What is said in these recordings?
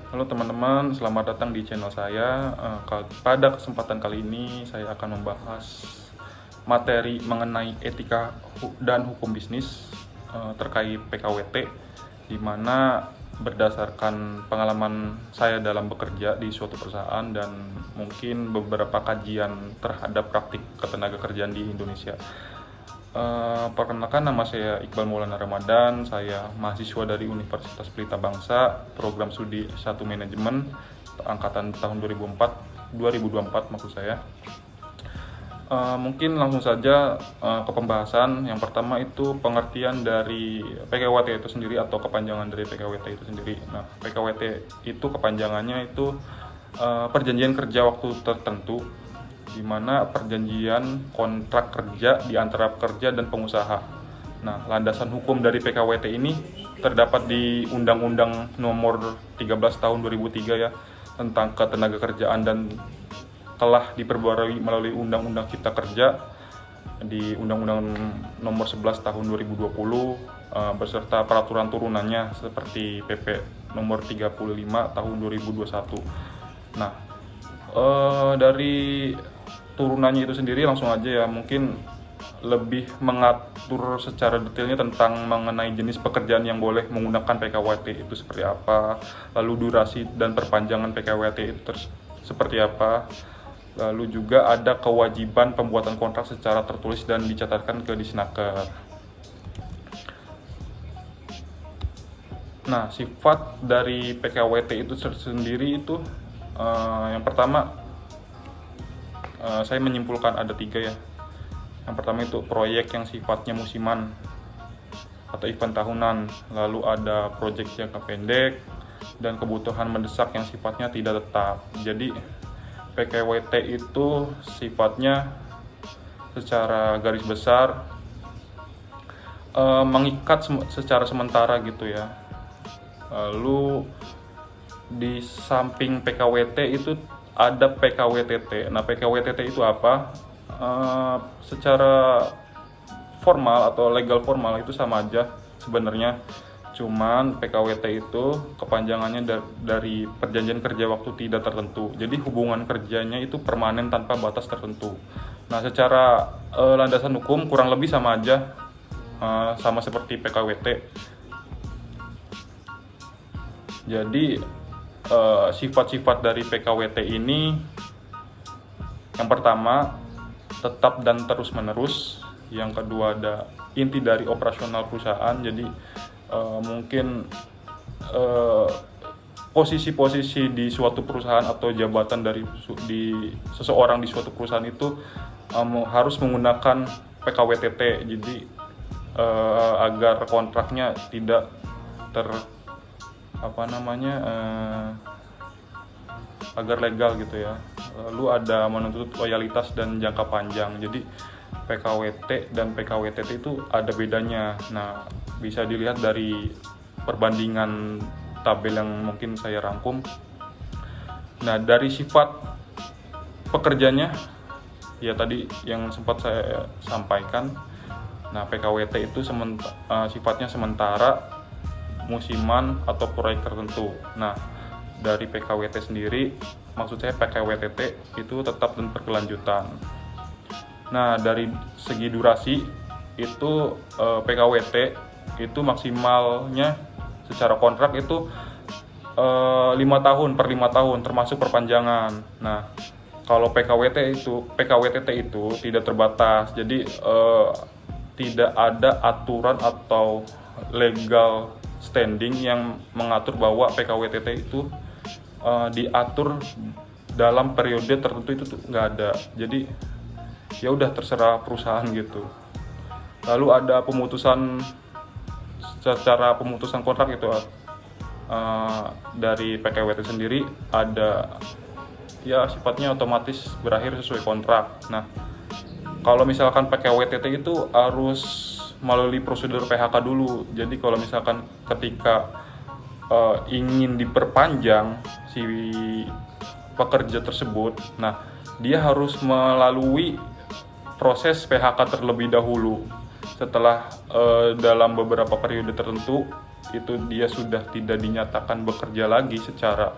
Halo teman-teman, selamat datang di channel saya. Pada kesempatan kali ini saya akan membahas materi mengenai etika dan hukum bisnis terkait PKWT, di mana berdasarkan pengalaman saya dalam bekerja di suatu perusahaan dan mungkin beberapa kajian terhadap praktik ketenagakerjaan di Indonesia. Perkenalkan, nama saya Iqbal Maulana Ramadan. Saya mahasiswa dari Universitas Pelita Bangsa, program studi 1 Manajemen, angkatan tahun 2024 maksud saya. Mungkin langsung saja ke pembahasan. Yang pertama itu pengertian dari PKWT itu sendiri atau kepanjangan dari PKWT itu sendiri. Nah, PKWT itu kepanjangannya itu perjanjian kerja waktu tertentu, di mana perjanjian kontrak kerja di antara pekerja dan pengusaha. Nah, landasan hukum dari PKWT ini terdapat di Undang-Undang Nomor 13 Tahun 2003 ya, tentang ketenagakerjaan, dan telah diperbarui melalui Undang-Undang Cipta Kerja di Undang-Undang Nomor 11 Tahun 2020 beserta peraturan turunannya seperti PP Nomor 35 Tahun 2021. Nah, dari turunannya itu sendiri langsung aja ya, mungkin lebih mengatur secara detailnya tentang mengenai jenis pekerjaan yang boleh menggunakan PKWT itu seperti apa, lalu durasi dan perpanjangan PKWT itu seperti apa, lalu juga ada kewajiban pembuatan kontrak secara tertulis dan dicatatkan ke Disnaker. Nah, sifat dari PKWT itu sendiri itu yang pertama, saya menyimpulkan ada 3 ya. Yang pertama itu proyek yang sifatnya musiman atau event tahunan, lalu ada proyek jangka pendek, dan kebutuhan mendesak yang sifatnya tidak tetap. Jadi PKWT itu sifatnya secara garis besar mengikat secara sementara gitu ya. Lalu di samping PKWT itu ada PKWTT. Nah, PKWTT itu apa? Secara formal atau legal formal itu sama aja sebenarnya. Cuman PKWT itu kepanjangannya dari perjanjian kerja waktu tidak tertentu. Jadi hubungan kerjanya itu permanen tanpa batas tertentu. Nah, secara landasan hukum kurang lebih sama aja, sama seperti PKWT. Jadi sifat-sifat dari PKWT ini, yang pertama tetap dan terus-menerus, yang kedua ada inti dari operasional perusahaan. Jadi mungkin posisi-posisi di suatu perusahaan atau jabatan di seseorang di suatu perusahaan itu harus menggunakan PKWTT. Jadi agar kontraknya tidak agar legal gitu ya. Lalu ada menuntut loyalitas dan jangka panjang. Jadi PKWT dan PKWTT itu ada bedanya. Nah, bisa dilihat dari perbandingan tabel yang mungkin saya rangkum. Nah, dari sifat pekerjanya ya tadi yang sempat saya sampaikan. Nah, PKWT itu sifatnya sementara, musiman, atau proyek tertentu. Nah, dari PKWT sendiri, maksud saya PKWTT itu tetap dan berkelanjutan. Nah, dari segi durasi itu PKWT itu maksimalnya secara kontrak itu 5 tahun per 5 tahun termasuk perpanjangan. Nah, kalau PKWTT itu tidak terbatas. Jadi tidak ada aturan atau legal standing yang mengatur bahwa PKWTT itu diatur dalam periode tertentu, itu tuh nggak ada. Jadi ya udah terserah perusahaan gitu. Lalu ada secara pemutusan kontrak itu dari PKWT sendiri ada ya sifatnya otomatis berakhir sesuai kontrak. Nah, kalau misalkan PKWTT itu harus melalui prosedur PHK dulu. Jadi kalau misalkan ketika ingin diperpanjang si pekerja tersebut, nah dia harus melalui proses PHK terlebih dahulu. Setelah dalam beberapa periode tertentu itu dia sudah tidak dinyatakan bekerja lagi secara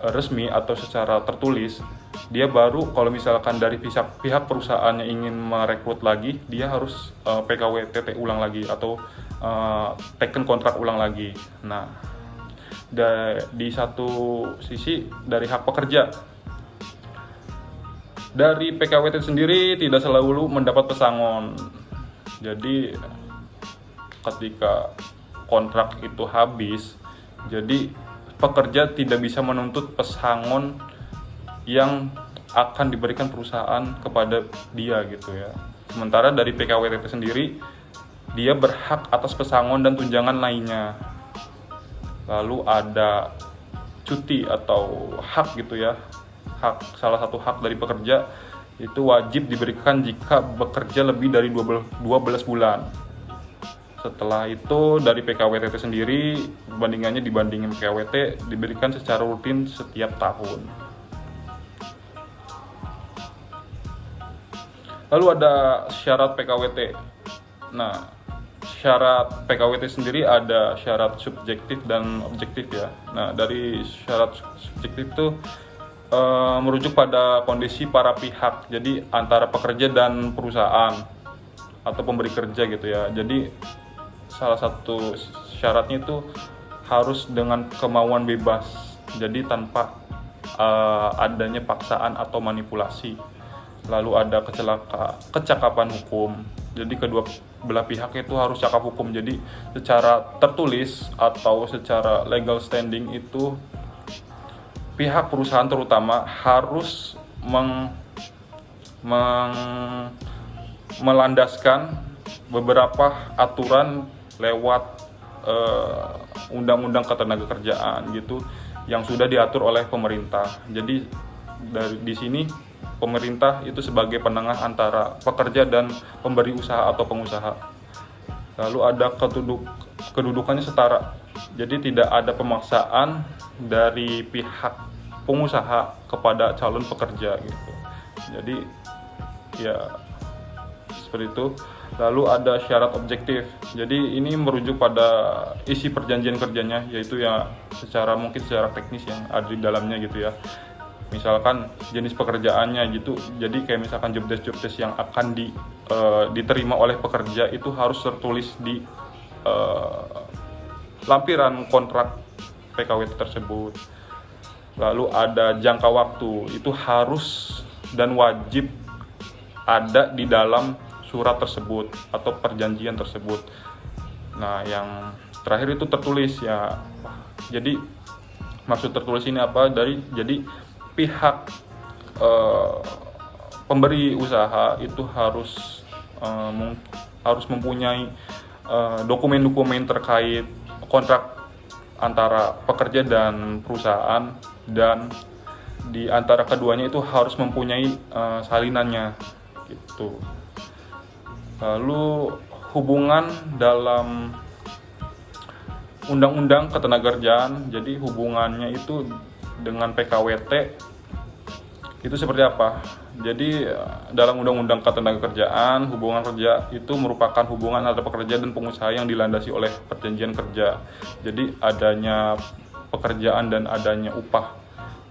resmi atau secara tertulis, dia baru kalau misalkan dari pihak perusahaannya ingin merekrut lagi, dia harus PKWT ulang lagi atau taken kontrak ulang lagi. Nah, di satu sisi dari hak pekerja, dari PKWT sendiri tidak selalu mendapat pesangon. Jadi ketika kontrak itu habis, jadi pekerja tidak bisa menuntut pesangon yang akan diberikan perusahaan kepada dia gitu ya. Sementara dari PKWT sendiri, dia berhak atas pesangon dan tunjangan lainnya. Lalu ada cuti atau hak gitu ya. Salah satu hak dari pekerja itu wajib diberikan jika bekerja lebih dari 12 bulan. Setelah itu dari PKWT sendiri, dibandingin PKWT diberikan secara rutin setiap tahun. Lalu ada syarat PKWT. Nah, syarat PKWT sendiri ada syarat subjektif dan objektif ya. Nah, dari syarat subjektif itu merujuk pada kondisi para pihak. Jadi antara pekerja dan perusahaan atau pemberi kerja gitu ya. Jadi salah satu syaratnya itu harus dengan kemauan bebas, jadi tanpa adanya paksaan atau manipulasi. Lalu ada kecakapan hukum, jadi kedua belah pihak itu harus cakap hukum. Jadi secara tertulis atau secara legal standing itu pihak perusahaan terutama harus melandaskan beberapa aturan lewat undang-undang ketenagakerjaan gitu yang sudah diatur oleh pemerintah. Jadi di sini pemerintah itu sebagai penengah antara pekerja dan pemberi usaha atau pengusaha. Lalu ada kedudukannya setara. Jadi tidak ada pemaksaan dari pihak pengusaha kepada calon pekerja gitu. Jadi ya seperti itu. Lalu ada syarat objektif. Jadi ini merujuk pada isi perjanjian kerjanya, yaitu ya mungkin secara teknis yang ada di dalamnya gitu ya. Misalkan jenis pekerjaannya gitu. Jadi kayak misalkan job desk yang akan diterima oleh pekerja itu harus tertulis di lampiran kontrak PKWT tersebut. Lalu ada jangka waktu, itu harus dan wajib ada di dalam surat tersebut atau perjanjian tersebut. Nah, yang terakhir itu tertulis ya. Jadi maksud tertulis ini apa? Jadi pihak pemberi usaha itu harus mempunyai dokumen-dokumen terkait kontrak antara pekerja dan perusahaan, dan di antara keduanya itu harus mempunyai salinannya gitu. Lalu hubungan dalam undang-undang ketenagakerjaan, jadi hubungannya itu dengan PKWT itu seperti apa? Jadi dalam undang-undang ketenagakerjaan, hubungan kerja itu merupakan hubungan antara pekerja dan pengusaha yang dilandasi oleh perjanjian kerja. Jadi adanya pekerjaan dan adanya upah.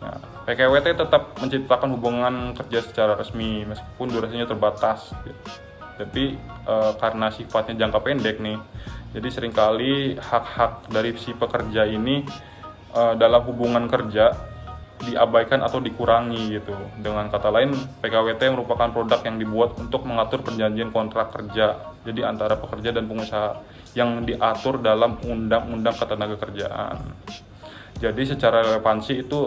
Nah, PKWT tetap menciptakan hubungan kerja secara resmi meskipun durasinya terbatas. Tapi karena sifatnya jangka pendek nih, jadi seringkali hak-hak dari si pekerja ini dalam hubungan kerja diabaikan atau dikurangi gitu. Dengan kata lain, PKWT merupakan produk yang dibuat untuk mengatur perjanjian kontrak kerja, jadi antara pekerja dan pengusaha yang diatur dalam undang-undang ketenagakerjaan. Jadi secara relevansi itu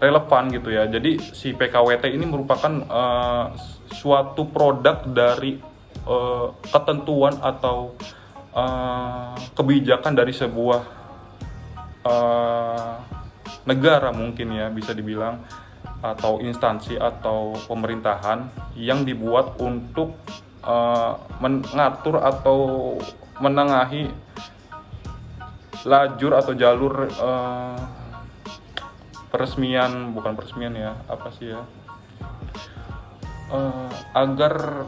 relevan gitu ya. Jadi si PKWT ini merupakan suatu produk dari ketentuan atau kebijakan dari sebuah negara mungkin ya, bisa dibilang, atau instansi atau pemerintahan yang dibuat untuk mengatur atau menengahi lajur atau jalur bukan peresmian ya, apa sih ya, agar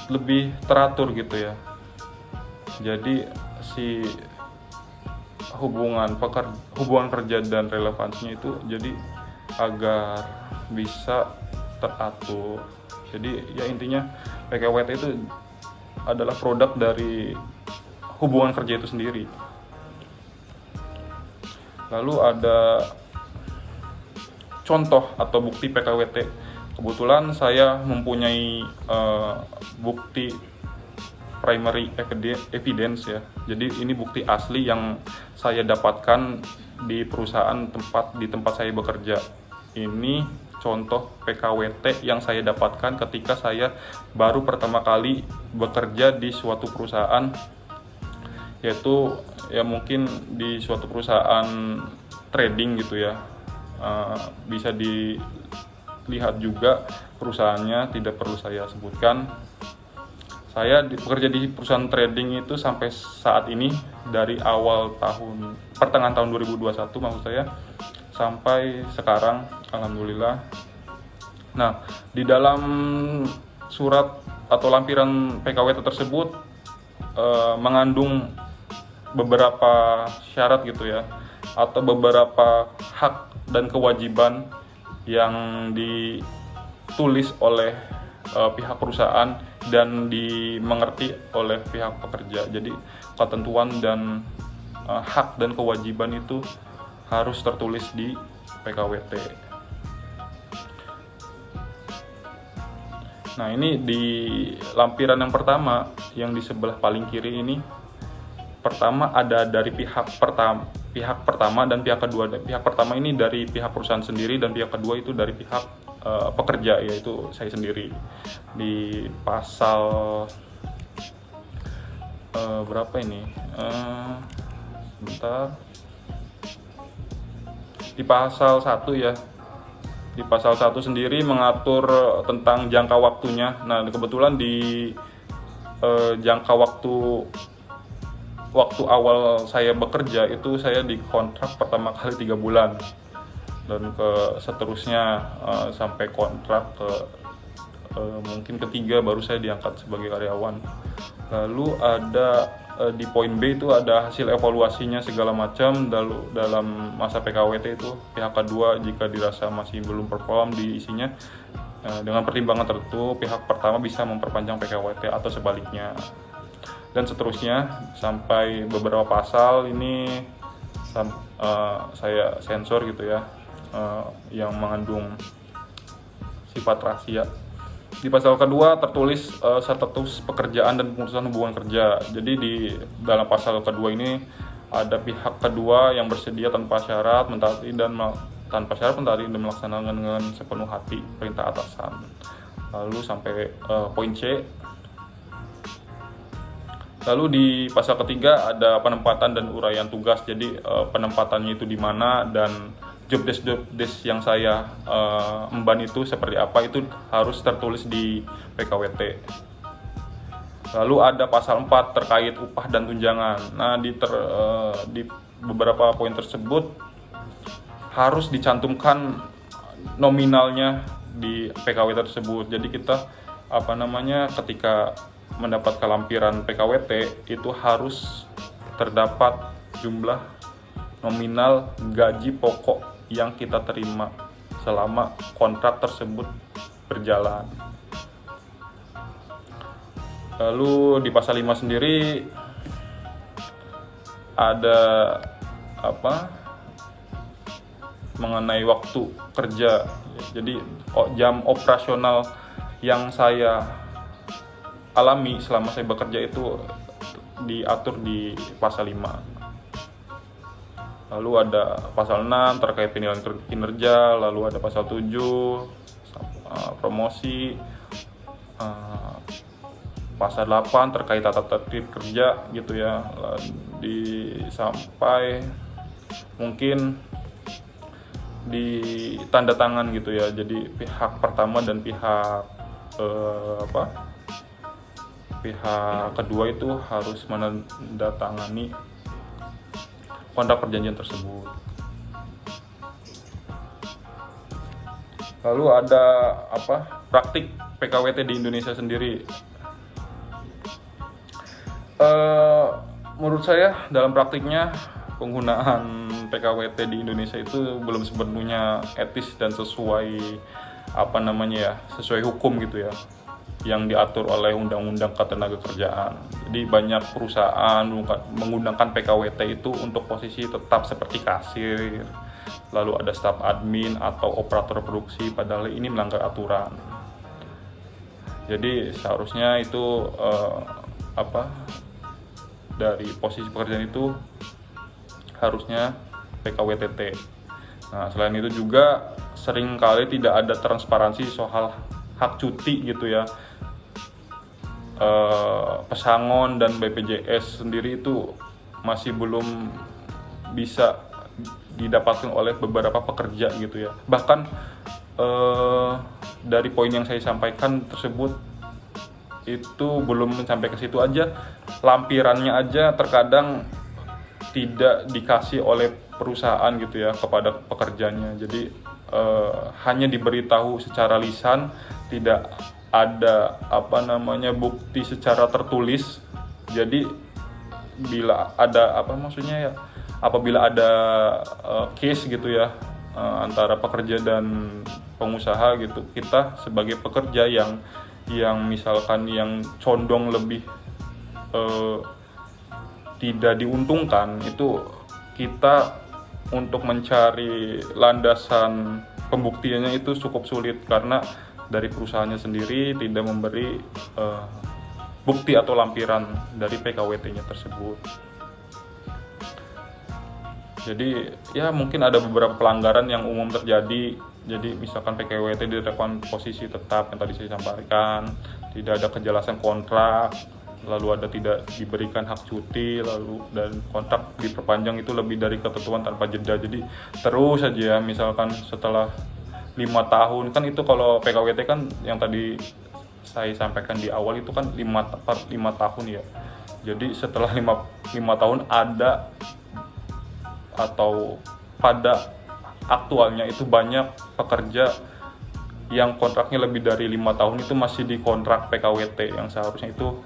lebih teratur gitu ya. Jadi si hubungan kerja dan relevansinya itu jadi agar bisa teratur. Jadi ya intinya PKWT itu adalah produk dari hubungan kerja itu sendiri. Lalu ada contoh atau bukti PKWT. Kebetulan saya mempunyai bukti primary evidence ya. Jadi ini bukti asli yang saya dapatkan di perusahaan di tempat saya bekerja. Ini contoh PKWT yang saya dapatkan ketika saya baru pertama kali bekerja di suatu perusahaan, yaitu ya mungkin di suatu perusahaan trading gitu ya. Bisa dilihat juga perusahaannya, tidak perlu saya sebutkan. Saya bekerja di perusahaan trading itu sampai saat ini, dari pertengahan tahun 2021 maksud saya, sampai sekarang, alhamdulillah. Nah, di dalam surat atau lampiran PKWT tersebut mengandung beberapa syarat gitu ya, atau beberapa hak dan kewajiban yang ditulis oleh pihak perusahaan dan dimengerti oleh pihak pekerja. Jadi ketentuan dan hak dan kewajiban itu harus tertulis di PKWT. Nah, ini di lampiran yang pertama, yang di sebelah paling kiri ini, pertama ada dari pihak pertama dan pihak kedua. Pihak pertama ini dari pihak perusahaan sendiri, dan pihak kedua itu dari pihak pekerja, yaitu saya sendiri. Di pasal berapa ini? Di pasal 1 ya. Di pasal 1 sendiri mengatur tentang jangka waktunya. Nah, kebetulan di jangka waktu awal saya bekerja itu saya dikontrak pertama kali 3 bulan, dan seterusnya sampai kontrak mungkin ketiga baru saya diangkat sebagai karyawan. Lalu ada di poin B itu ada hasil evaluasinya segala macam. Dalam masa PKWT itu pihak kedua jika dirasa masih belum perform di isinya, dengan pertimbangan tertentu pihak pertama bisa memperpanjang PKWT atau sebaliknya, dan seterusnya sampai beberapa pasal. Ini saya sensor gitu ya, yang mengandung sifat rahasia. Di pasal kedua tertulis status pekerjaan dan pemutusan hubungan kerja. Jadi di dalam pasal kedua ini ada pihak kedua yang bersedia tanpa syarat mentaati dan melaksanakan dengan sepenuh hati perintah atasan. Lalu sampai poin C. Lalu di pasal ketiga ada penempatan dan uraian tugas. Jadi penempatannya itu di mana, dan job desk yang saya emban itu seperti apa, itu harus tertulis di PKWT. Lalu ada pasal 4 terkait upah dan tunjangan. Nah, di beberapa poin tersebut harus dicantumkan nominalnya di PKWT tersebut. Jadi kita ketika mendapatkan lampiran PKWT itu harus terdapat jumlah nominal gaji pokok yang kita terima selama kontrak tersebut berjalan. Lalu di pasal 5 sendiri ada mengenai waktu kerja. Jadi jam operasional yang saya alami selama saya bekerja itu diatur di pasal 5. Lalu ada pasal 6 terkait penilaian kinerja. Lalu ada pasal 7 promosi. Pasal 8 terkait tata tertib kerja gitu ya. Sampai mungkin di tanda tangan gitu ya. Jadi pihak pertama dan pihak kedua itu harus menandatangani kontrak perjanjian tersebut. Lalu ada praktik PKWT di Indonesia sendiri. Eh, Menurut saya dalam praktiknya penggunaan PKWT di Indonesia itu belum sepenuhnya etis dan sesuai sesuai hukum gitu ya, yang diatur oleh Undang-Undang Ketenagakerjaan. Jadi banyak perusahaan menggunakan PKWT itu untuk posisi tetap seperti kasir, lalu ada staf admin atau operator produksi, padahal ini melanggar aturan. Jadi seharusnya itu dari posisi pekerjaan itu harusnya PKWTT. Nah, selain itu juga seringkali tidak ada transparansi soal hak cuti gitu ya. Pesangon dan BPJS sendiri itu masih belum bisa didapatkan oleh beberapa pekerja gitu ya. Bahkan dari poin yang saya sampaikan tersebut itu belum sampai ke situ aja, lampirannya aja terkadang tidak dikasih oleh perusahaan gitu ya kepada pekerjanya. Jadi hanya diberitahu secara lisan, tidak ada bukti secara tertulis. Jadi bila ada apabila ada case gitu ya antara pekerja dan pengusaha gitu, kita sebagai pekerja yang misalkan yang condong lebih tidak diuntungkan, itu kita untuk mencari landasan pembuktiannya itu cukup sulit karena dari perusahaannya sendiri tidak memberi bukti atau lampiran dari PKWT-nya tersebut. Jadi ya mungkin ada beberapa pelanggaran yang umum terjadi. Jadi misalkan PKWT ditetapkan posisi tetap yang tadi saya sampaikan, tidak ada kejelasan kontrak, lalu ada tidak diberikan hak cuti, lalu dan kontrak diperpanjang itu lebih dari ketentuan tanpa jeda. Jadi terus saja misalkan setelah 5 tahun, kan itu kalau PKWT kan yang tadi saya sampaikan di awal itu kan 5 tahun ya. Jadi setelah 5 tahun ada atau pada aktualnya itu banyak pekerja yang kontraknya lebih dari 5 tahun itu masih di kontrak PKWT yang seharusnya itu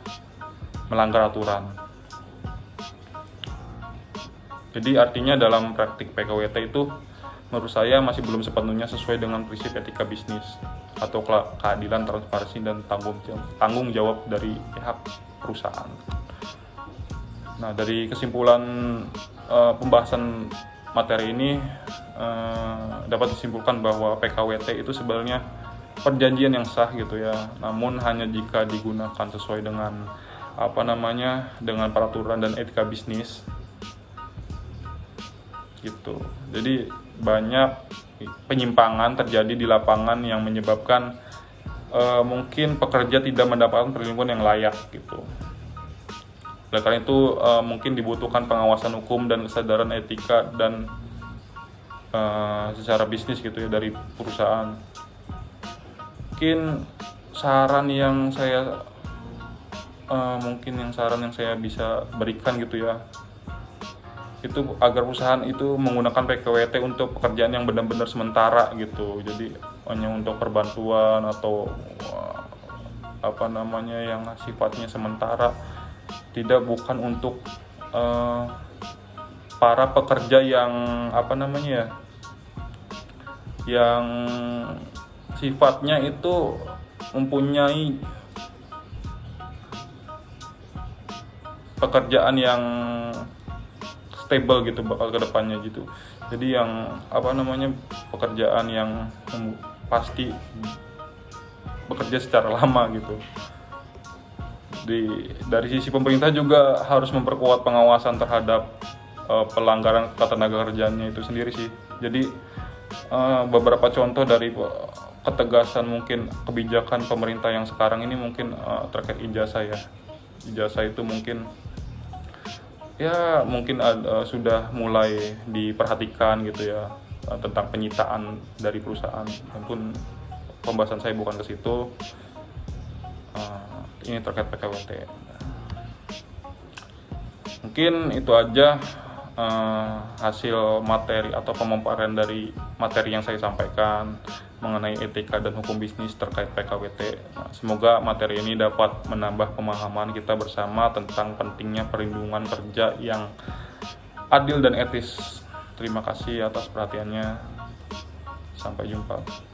melanggar aturan. Jadi artinya dalam praktik PKWT itu menurut saya masih belum sepenuhnya sesuai dengan prinsip etika bisnis atau keadilan, transparansi, dan tanggung jawab dari pihak perusahaan. Nah, dari kesimpulan pembahasan materi ini dapat disimpulkan bahwa PKWT itu sebenarnya perjanjian yang sah gitu ya, namun hanya jika digunakan sesuai dengan dengan peraturan dan etika bisnis gitu. Jadi banyak penyimpangan terjadi di lapangan yang menyebabkan mungkin pekerja tidak mendapatkan perlindungan yang layak gitu. Oleh karena itu mungkin dibutuhkan pengawasan hukum dan kesadaran etika dan secara bisnis gitu ya dari perusahaan. Mungkin saran yang saya bisa berikan gitu ya, itu agar perusahaan itu menggunakan PKWT untuk pekerjaan yang benar-benar sementara gitu. Jadi hanya untuk perbantuan atau yang sifatnya sementara, bukan untuk para pekerja yang yang sifatnya itu mempunyai pekerjaan yang stable gitu bakal ke depannya gitu. Jadi yang pekerjaan yang pasti bekerja secara lama gitu. Dari sisi pemerintah juga harus memperkuat pengawasan terhadap pelanggaran ketenagakerjaannya itu sendiri sih. Jadi beberapa contoh dari ketegasan mungkin kebijakan pemerintah yang sekarang ini mungkin terkait ijazah ya. Ijazah itu mungkin sudah mulai diperhatikan gitu ya, tentang penyitaan dari perusahaan. Mungkin pembahasan saya bukan ke situ. Ini terkait PKWT. Mungkin itu aja hasil materi atau pemaparan dari materi yang saya sampaikan. mengenai etika dan hukum bisnis terkait PKWT. Nah, semoga materi ini dapat menambah pemahaman kita bersama tentang pentingnya perlindungan kerja yang adil dan etis. Terima kasih atas perhatiannya. Sampai jumpa.